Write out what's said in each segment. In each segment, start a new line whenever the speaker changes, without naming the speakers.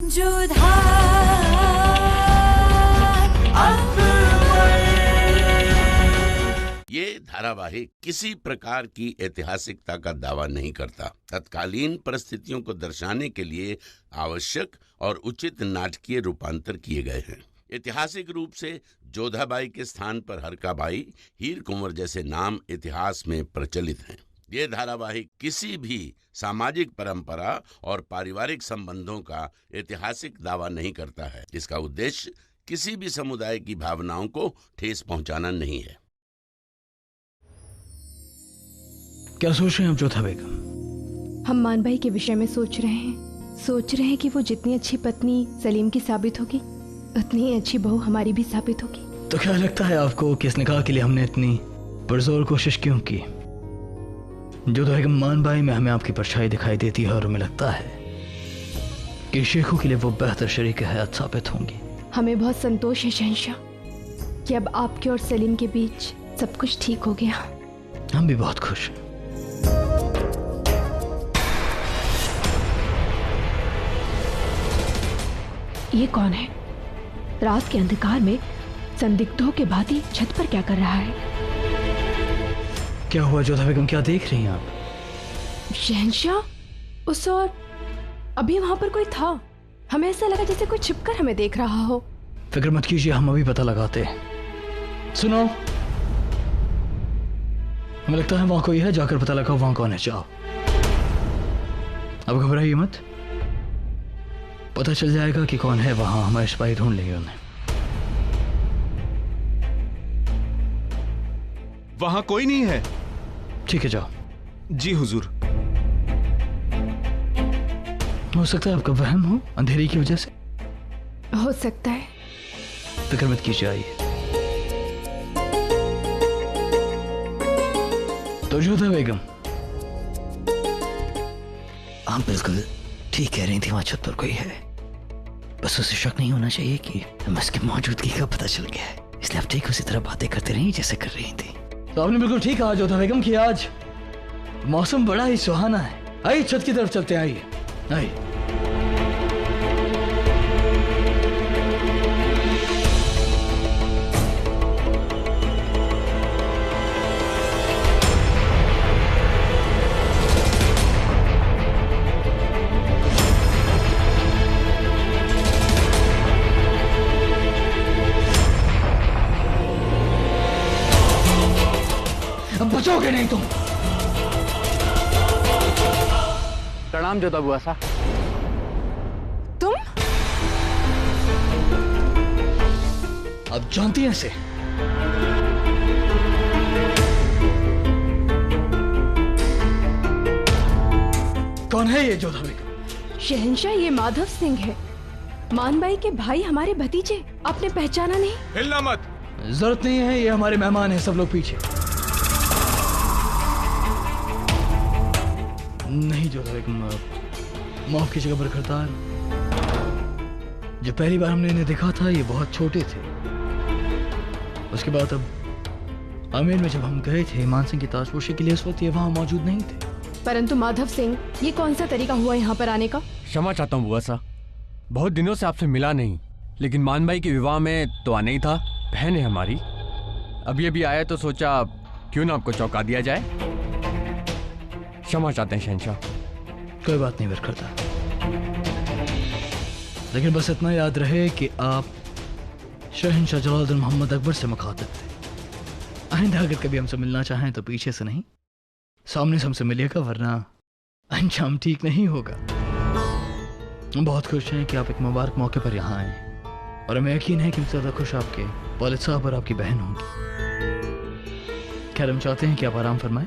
ये धारावाहिक किसी प्रकार की ऐतिहासिकता का दावा नहीं करता। तत्कालीन परिस्थितियों को दर्शाने के लिए आवश्यक और उचित नाटकीय रूपांतर किए गए हैं। ऐतिहासिक रूप से जोधाबाई के स्थान पर हरकाबाई, हीर कुंवर जैसे नाम इतिहास में प्रचलित हैं। ये धारावाहिक किसी भी सामाजिक परंपरा और पारिवारिक संबंधों का ऐतिहासिक दावा नहीं करता है। इसका उद्देश्य किसी भी समुदाय की भावनाओं को ठेस पहुंचाना नहीं है।
क्या सोच रहे हैं आप जोधा बेगम?
हम मानभाई के विषय में सोच रहे हैं कि वो जितनी अच्छी पत्नी सलीम की साबित होगी, उतनी ही अच्छी बहू हमारी भी साबित होगी।
तो क्या लगता है आपको कि इस निकाह के लिए हमने इतनी पुरजोर कोशिश क्यों की? जोधा बेगम, मानभाई में हमें आपकी परछाई दिखाई देती है और हमें लगता है कि शेखों के लिए वो बेहतर शरीक हयात साबित होंगी।
हमें बहुत संतोष है शहंशाह कि अब आपके और सलीम के बीच सब कुछ ठीक हो गया।
हम भी बहुत खुश हैं।
ये कौन है? रात के अंधकार में संदिग्धों के भांति छत पर क्या कर रहा है?
क्या हुआ जोधा बेगम, क्या देख रही हैं आप?
शहंशाह, उस और अभी वहां पर कोई था। हमें ऐसा लगा जैसे कोई छिपकर हमें देख रहा हो।
फिक्र मत कीजिए, हम अभी पता लगाते हैं। सुनो, हमें लगता है वहां कोई है, जाकर पता लगाओ वहां कौन है। जाओ, अब घबराइए मत, पता चल जाएगा कि कौन है वहां। हमारे सिपाही ढूंढ लेंगे उन्हें।
वहां कोई नहीं है।
ठीक है, जाओ।
जी हुजूर।
हो सकता है आपका वहम हो, अंधेरे की वजह से।
हो सकता है।
फिक्र मत कीजिए, आइए। तो जोधा बेगम, आप बिल्कुल ठीक कह रही थी, वहां छत पर कोई है। बस उसे शक नहीं होना चाहिए कि हमें उसकी मौजूदगी का पता चल गया है, इसलिए आप ठीक उसी तरह बातें करते रही जैसे कर रही थी। तो आपने बिल्कुल ठीक कहा जोधा बेगम कि आज मौसम बड़ा ही सुहाना है। आइए छत की तरफ चलते हैं, आइए आइए। अब बचोगे नहीं तुम।
प्रणाम जोधा बुआ सा।
तुम?
अब जानती हैं इसे? कौन है ये जोधा बेगम?
शहंशाह, ये माधव सिंह है, मानबाई के भाई, हमारे भतीजे। आपने पहचाना नहीं?
हिलना मत।
जरूरत नहीं है, ये हमारे मेहमान हैं। सब लोग पीछे। नहीं जोधा बेगम, माफ कीजिएगा बरखरदार। जब पहली बार हमने इन्हें देखा था ये बहुत छोटे थे। उसके बाद अब आमेर में जब हम गए थे मान सिंह की ताजपोशी के लिए, उस वक्त ये वहां मौजूद नहीं थे।
परंतु माधव सिंह, ये कौन सा तरीका हुआ यहाँ पर आने का?
क्षमा चाहता हूँ बुआ सा, बहुत दिनों से आपसे मिला नहीं, लेकिन मानभाई के विवाह में तो आना ही था। बहन है हमारी, अभी अभी आया तो सोचा क्यों ना आपको चौंका दिया जाए। क्षमा चाहते हैं शहंशाह।
कोई बात नहीं बरखरदार, लेकिन बस इतना याद रहे कि आप शहंशाह जलालुद्दीन मोहम्मद अकबर से मुखातिब थे। आइंदा अगर कभी हमसे मिलना चाहें तो पीछे से नहीं, सामने से हमसे मिलिएगा, वरना अंजाम ठीक नहीं होगा। हम बहुत खुश हैं कि आप एक मुबारक मौके पर यहाँ आए, और हमें यकीन है कि ज्यादा खुश आपके वालिद साहब और आपकी बहन होंगी। खैर, हम चाहते हैं कि आप आराम फरमाएं,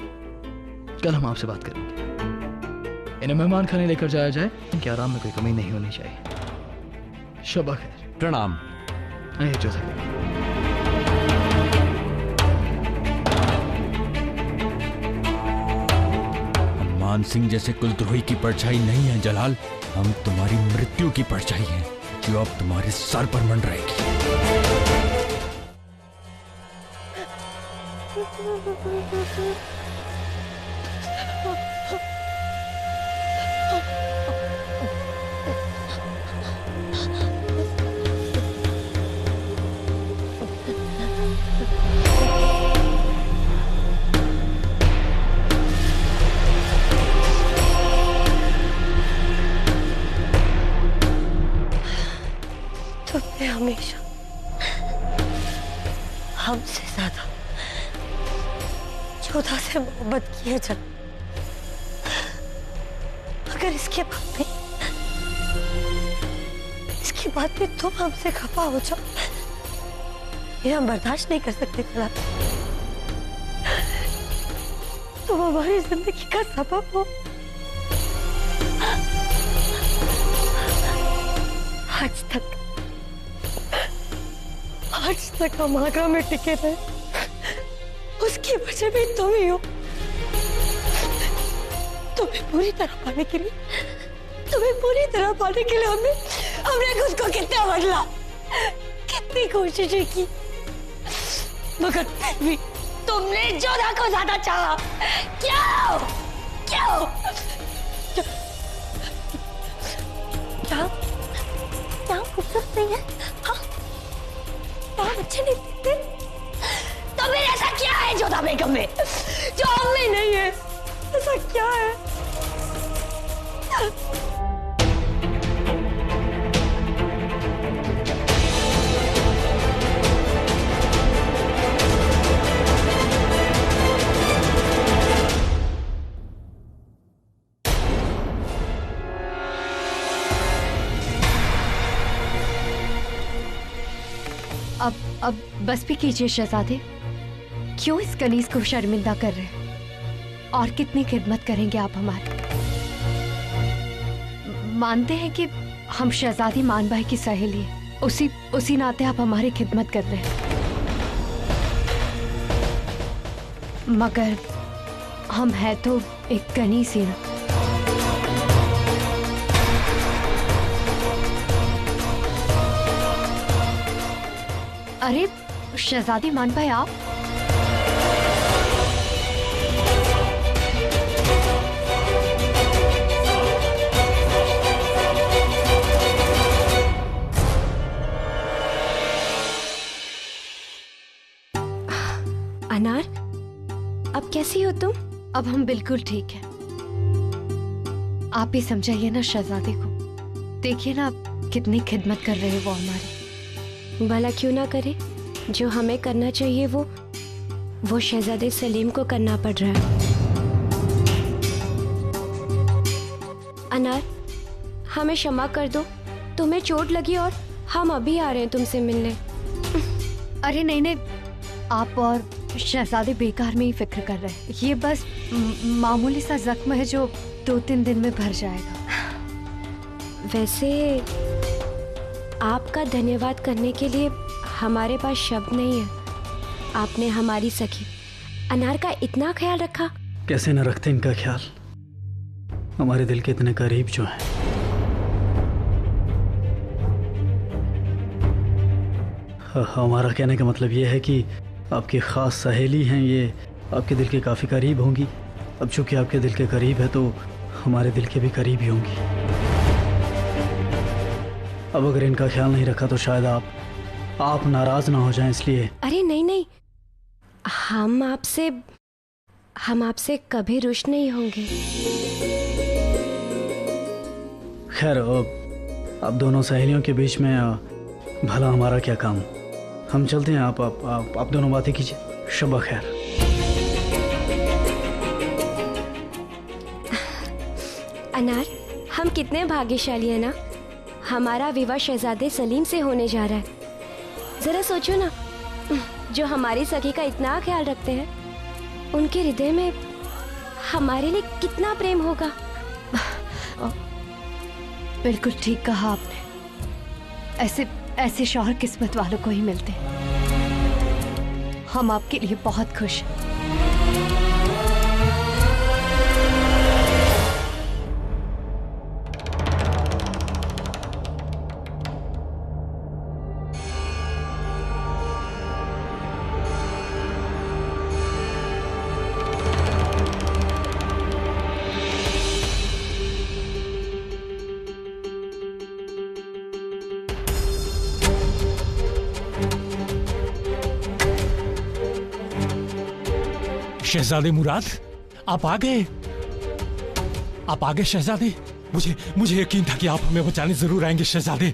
कल हम आपसे बात करेंगे। इन्हें मेहमान खाने लेकर जाया जाए कि आराम में कोई कमी नहीं होनी चाहिए। शबा खैर।
प्रणाम।
आइए जोधा बेगम।
मान सिंह जैसे कुलद्रोही की परछाई नहीं है जलाल, हम तुम्हारी मृत्यु की परछाई हैं, जो अब तुम्हारे सर पर मंडराएगी।
तुमने हमेशा हमसे ज्यादा जोधा से मोहब्बत की है जब, अगर इसके बाद में तुम हमसे खफा हो जाओ, ये हम बर्दाश्त नहीं कर सकते। तुम हमारी जिंदगी का सबब हो। आज तक हम आगरा में टिके रहे, उसकी वजह भी तुम ही हो। तुम्हें पूरी तरह पाने के लिए हमने खुद को कितना बदला, कितनी कोशिशें की, मगर फिर भी तुमने जोधा को ज्यादा चाहा। क्यों? क्या खूबसूरत नहीं है? हाँ, अच्छे नहीं दिखते? तो फिर ऐसा क्या है जोधा बेगम में जो हम में नहीं है? ऐसा क्या है?
अब बस भी कीजिए शहजादे, क्यों इस कनीज को शर्मिंदा कर रहे हैं? और कितनी खिदमत करेंगे आप हमारी? मानते हैं कि हम शहजादी मानबाई की सहेली हैं, उसी नाते आप हमारी खिदमत कर रहे हैं, मगर हम हैं तो एक कनीज ही ना। अरे शहजादी मानबाई आप?
अनार, अब कैसी हो तुम?
अब हम बिल्कुल ठीक हैं। आप ही समझाइए ना शहजादे को, देखिए ना कितनी खिदमत कर रहे हैं वो हमारी।
भला क्यों ना करे, जो हमें करना चाहिए वो शहजादे सलीम को करना पड़ रहा है। अनार, हमें क्षमा कर दो, तुम्हें चोट लगी और हम अभी आ रहे हैं तुमसे मिलने।
अरे नहीं, आप और शहजादे बेकार में ही फिक्र कर रहे हैं। ये बस मामूली सा जख्म है जो 2-3 दिन में भर जाएगा।
वैसे आपका धन्यवाद करने के लिए हमारे पास शब्द नहीं है। आपने हमारी सखी अनार का इतना ख्याल रखा।
कैसे न रखते इनका ख्याल, हमारे दिल के इतने करीब जो हैं। हमारा कहने का मतलब ये है कि आपकी ख़ास सहेली हैं, ये आपके दिल के काफ़ी करीब होंगी। अब चूंकि आपके दिल के करीब है तो हमारे दिल के भी करीब ही होंगी। अब अगर इनका ख्याल नहीं रखा तो शायद आप नाराज ना हो जाएं, इसलिए।
अरे नहीं, हम आपसे कभी रुष्ट नहीं होंगे।
खैर, अब दोनों सहेलियों के बीच में भला हमारा क्या काम। हम चलते हैं, आप दोनों बातें कीजिए। शब्बा खैर।
अनार, हम कितने भाग्यशाली हैं ना, हमारा विवाह शहजादे सलीम से होने जा रहा है। जरा सोचो ना, जो हमारी सखी का इतना ख्याल रखते हैं, उनके हृदय में हमारे लिए कितना प्रेम होगा।
बिल्कुल ठीक कहा आपने। ऐसे शौहर किस्मत वालों को ही मिलते हैं। हम आपके लिए बहुत खुश हैं।
शहजादे मुराद, आप आ गए शहजादे।
मुझे यकीन था कि आप हमें बचाने जरूर आएंगे शहजादे।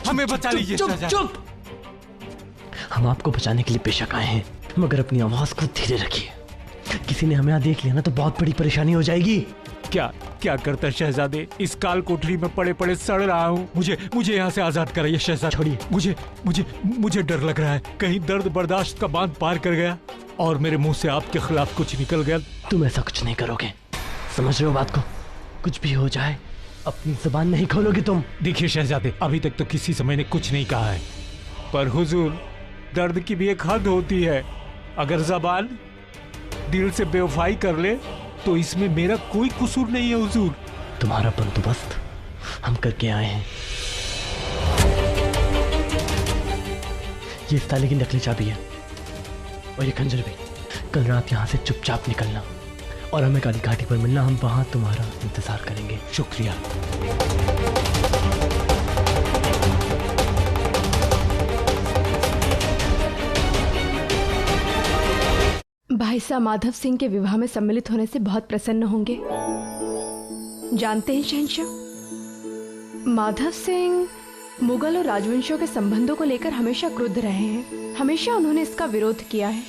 हमें बचा लीजिए शहजादे।
चुप। हम आपको बचाने के लिए बेशक आए हैं, मगर अपनी आवाज को धीरे रखिए। किसी ने हमें यहाँ देख लिया ना तो बहुत बड़ी परेशानी हो जाएगी।
क्या करता शहजादे? इस काल कोठरी में पड़े पड़े सड़ रहा हूँ। मुझे यहाँ से आजाद कराइए शहजादे।
छोड़िए।
मुझे डर लग रहा है, कहीं दर्द बर्दाश्त का बांध पार कर गया और मेरे मुंह से आपके खिलाफ कुछ निकल गया।
तुम ऐसा कुछ नहीं करोगे, समझ रहे हो बात को? कुछ भी हो जाए अपनी जुबान नहीं खोलोगे तुम।
देखिए शहजादे, अभी तक तो किसी से मैंने कुछ नहीं कहा है, पर हुजूर, दर्द की भी एक हद होती है। अगर ज़बान दिल से बेवफाई कर ले तो इसमें मेरा कोई कसूर नहीं है हुजूर।
तुम्हारा बंदोबस्त हम करके आए हैं। ये इस ताले की नकली चाबी है और ये खंजर भी। कल रात यहाँ से चुपचाप निकलना और हमें काली घाटी पर मिलना। हम वहां तुम्हारा इंतजार करेंगे।
शुक्रिया।
भाई साहब माधव सिंह के विवाह में सम्मिलित होने से बहुत प्रसन्न होंगे। जानते हैं शहंशाह, माधव सिंह मुगल और राजवंशियों के संबंधों को लेकर हमेशा क्रुद्ध रहे हैं। हमेशा उन्होंने इसका विरोध किया है।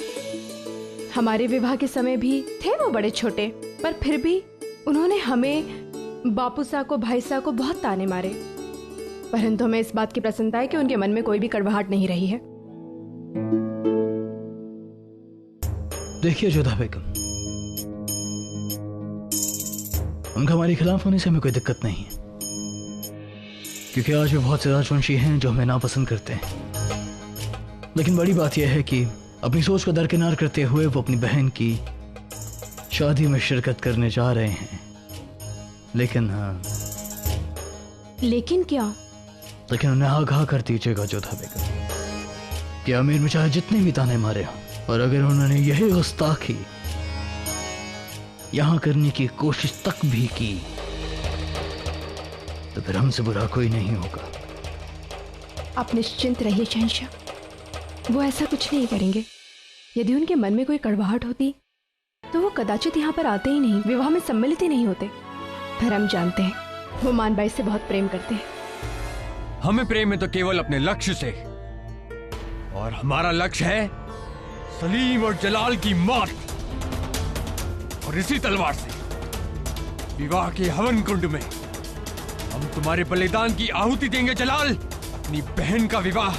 हमारे विवाह के समय भी थे वो बड़े छोटे, पर फिर भी उन्होंने हमें, बापू साहब को, भाई साहब को बहुत ताने मारे। परंतु हमें इस बात की प्रसन्नता है कि उनके मन में कोई भी कड़वाहट नहीं रही है।
देखिए जोधा बेगम, उनका हमारे खिलाफ होने से हमें कोई दिक्कत नहीं है, क्योंकि आज भी बहुत से राजवंशी हैं जो हमें नापसंद करते हैं। लेकिन बड़ी बात यह है कि अपनी सोच को दरकिनार करते हुए वो अपनी बहन की शादी में शिरकत करने जा रहे हैं। लेकिन
लेकिन क्या?
लेकिन उन्हें आगाह कर दीजिएगा जोधा बेगम कि आमिर में चाहे जितने भी ताने मारे हों, और अगर उन्होंने यही गुस्ताखी यहां करने की कोशिश तक भी की तो फिर हमसे बुरा कोई नहीं होगा।
आप निश्चिंत रहिए शहंशाह, वो ऐसा कुछ नहीं करेंगे। यदि उनके मन में कोई कड़वाहट होती तो वो कदाचित यहाँ पर आते ही नहीं, विवाह में सम्मिलित ही नहीं होते। पर हम जानते हैं वो मानबाई से बहुत प्रेम करते हैं।
हमें प्रेम है तो केवल अपने लक्ष्य से, और हमारा लक्ष्य है सलीम और जलाल की मौत। और इसी तलवार से विवाह के हवन कुंड में हम तुम्हारे बलिदान की आहुति देंगे। जलाल, अपनी बहन का विवाह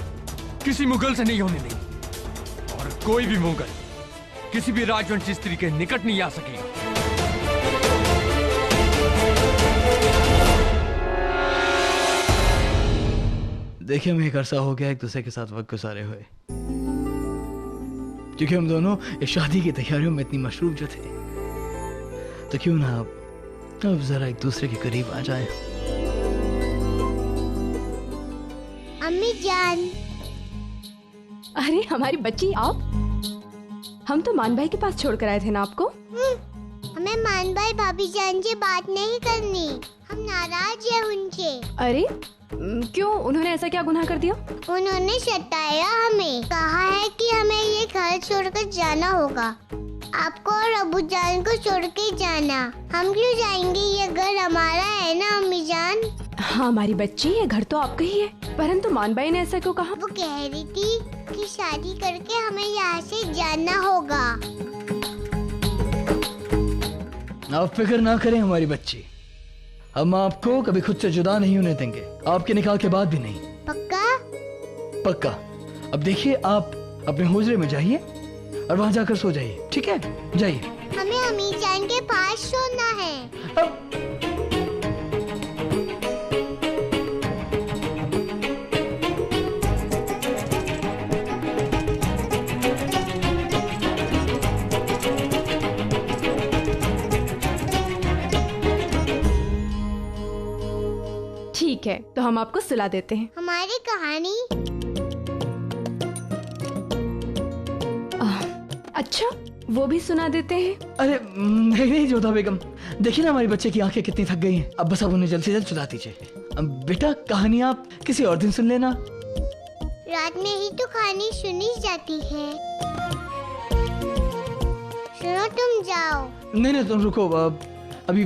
किसी मुगल से नहीं होने देंगे, और कोई भी मुगल किसी भी राजवंशी स्त्री के निकट नहीं आ सकेगा।
देखिए, हमें एक अरसा हो गया एक दूसरे के साथ वक्त गुजारे हुए, क्योंकि हम दोनों इस शादी की तैयारियों में इतनी मशरूफ जो थे, तो क्यों ना अब जरा एक दूसरे के करीब आ जाए।
अम्मी जान।
अरे हमारी बच्ची, आप? हम तो मान भाई के पास छोड़कर आए थे ना आपको।
हमें मान भाई भाभी जान से बात नहीं करनी, हम नाराज हैं उनसे।
अरे क्यों? उन्होंने ऐसा क्या गुनाह कर दिया?
उन्होंने सताया हमें, कहा है कि हमें ये घर छोड़कर जाना होगा। आपको और अबू जान को छोड़ के जाना। हम क्यों जाएंगे? ये घर हमारा है ना अम्मी जान।
हाँ हमारी बच्ची, ये घर तो आपका ही है। परंतु मानबाई ने ऐसा क्यों कहा?
वो कह रही थी कि शादी करके हमें यहाँ से जाना होगा।
आप फिक्र ना करें हमारी बच्ची, हम आपको कभी खुद से जुदा नहीं होने देंगे, आपके निकाह के बाद भी नहीं।
पक्का?
पक्का। अब देखिए, आप अपने हुजरे में जाइए और वहां जाकर सो जाइए, ठीक है? जाइए।
हमें अम्मी जान के पास सोना है।
ठीक है, तो हम आपको सुला देते हैं।
हमारी कहानी?
अच्छा, वो भी सुना देते हैं।
अरे नहीं जोधा बेगम, देखिए ना हमारी बच्चे की आंखें कितनी थक गई हैं। अब बस आप उन्हें जल्द से जल्द सुला दीजिए। बेटा, कहानी आप किसी और दिन सुन लेना।
रात में ही तो कहानी सुनी जाती है। सुनो, तुम जाओ।
नहीं तुम रुको, अभी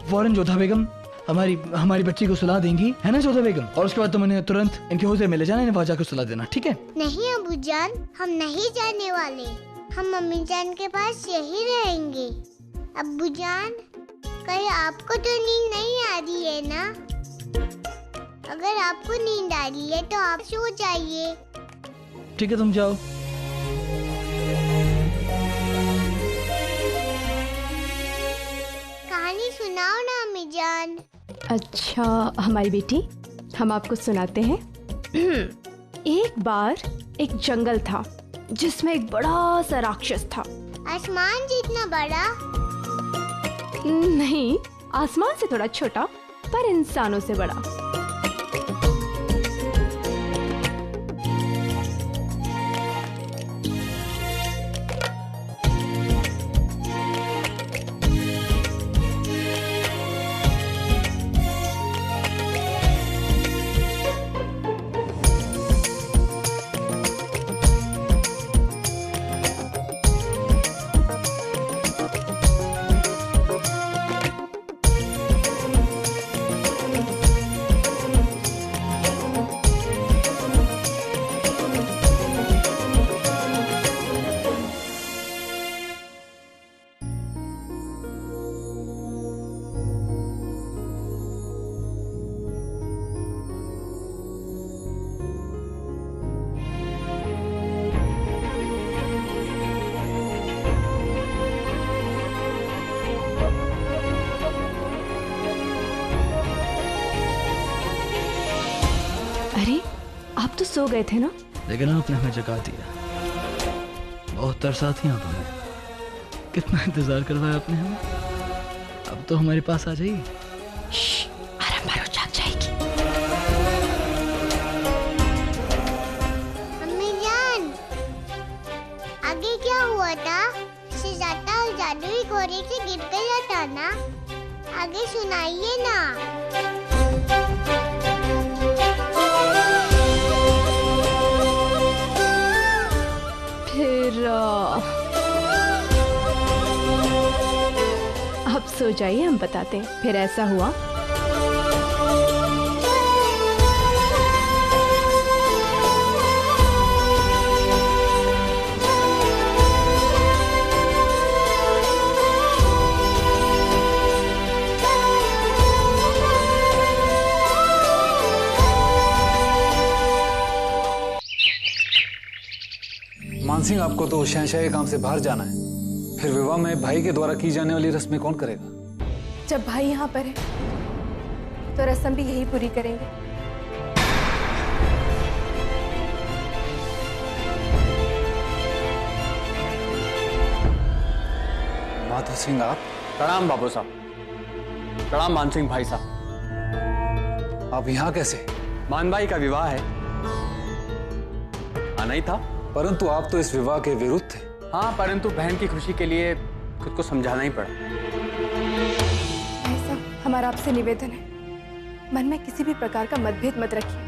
फौरन जोधा बेगम हमारी बच्ची को सुला देंगी, है ना जोधा बेगम? और उसके बाद तुम इन्हें तुरंत इनके हुजरे में ले जाना, इन्हें वहाँ जाकर सुला देना, ठीक है?
नहीं अबू जान, हम नहीं जाने वाले। हम मम्मी जान के पास यही रहेंगे। अबू जान, कहीं आपको तो नींद नहीं आ रही है ना? अगर आपको नींद आ रही है तो आप सो जाइए।
ठीक है, तुम जाओ।
कहानी सुनाओ ना अम्मी जान।
अच्छा हमारी बेटी, हम आपको सुनाते हैं। एक बार एक जंगल था जिसमें एक बड़ा सा राक्षस था।
आसमान जितना बड़ा?
नहीं, आसमान से थोड़ा छोटा, पर इंसानों से बड़ा। अरे आप तो सो गए थे ना?
लेकिन आपने हमें जगा दिया। बहुत तरसा थी आप हमें। कितना इंतजार करवाया आपने हमें। अब तो हमारे पास आ जाइए।
आराम मारो, जाग जाएगी।
अम्मी जान, आगे क्या हुआ था? शहजादा और जादुई घोड़े से गिर गया था ना? आगे सुनाइए ना।
फिर आप सो जाइए, हम बताते हैं। फिर ऐसा हुआ,
मानसिंह, आपको तो शहंशाह के काम से बाहर जाना है। फिर विवाह में भाई के द्वारा की जाने वाली रस्में कौन करेगा?
जब भाई यहाँ पर है तो रस्म भी यही पूरी करेंगे।
माधव सिंह, आप?
प्रणाम बाबू साहब। प्रणाम मान सिंह भाई साहब।
आप यहाँ कैसे?
मान भाई का विवाह है, आना ही था।
परंतु आप तो इस विवाह के विरुद्ध थे।
हाँ, परंतु बहन की खुशी के लिए खुद को समझाना ही पड़ा।
ऐसा हमारा आपसे निवेदन है, मन में किसी भी प्रकार का मतभेद मत रखिए,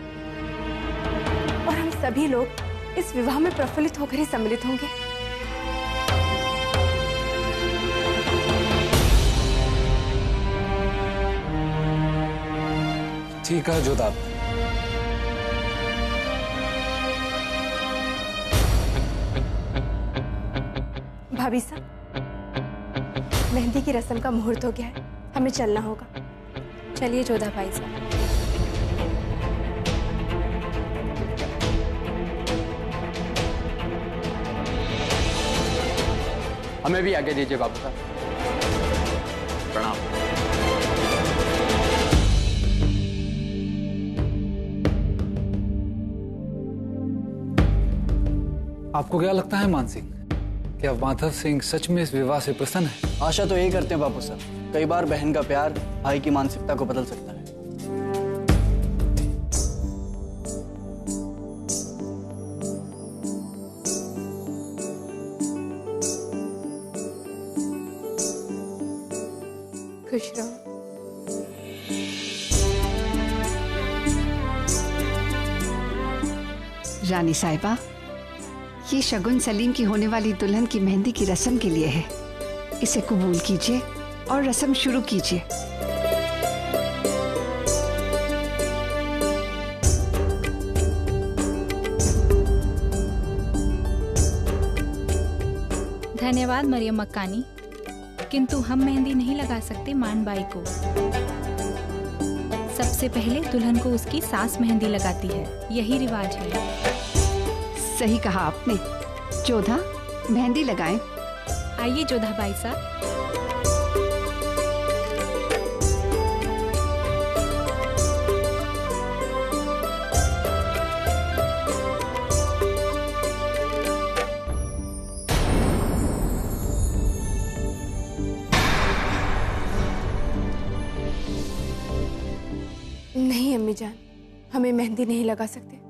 और हम सभी लोग इस विवाह में प्रफुल्लित होकर ही सम्मिलित होंगे।
ठीक है जोधा।
भाभी साहब, मेहंदी की रस्म का मुहूर्त हो गया है, हमें चलना होगा।
चलिए जोधा भाई साहब।
हमें भी आगे दीजिए बाबू साहब। प्रणाम।
आपको क्या लगता है मानसिंह, क्या माधव सिंह सच में इस विवाह से प्रसन्न है?
आशा तो यही करते हैं बापू साहब। कई बार बहन का प्यार भाई की मानसिकता को बदल सकता है।
खुश रहो।
रानी साहिबा, ये शगुन सलीम की होने वाली दुल्हन की मेहंदी की रस्म के लिए है। इसे कबूल कीजिए और रस्म शुरू कीजिए।
धन्यवाद मरियम मक्कानी, किंतु हम मेहंदी नहीं लगा सकते मानबाई को। सबसे पहले दुल्हन को उसकी सास मेहंदी लगाती है, यही रिवाज है।
सही कहा आपने। जोधा, मेहंदी लगाएं।
आइए जोधा बाई साहब।
नहीं अम्मी जान, हमें मेहंदी नहीं लगा सकते।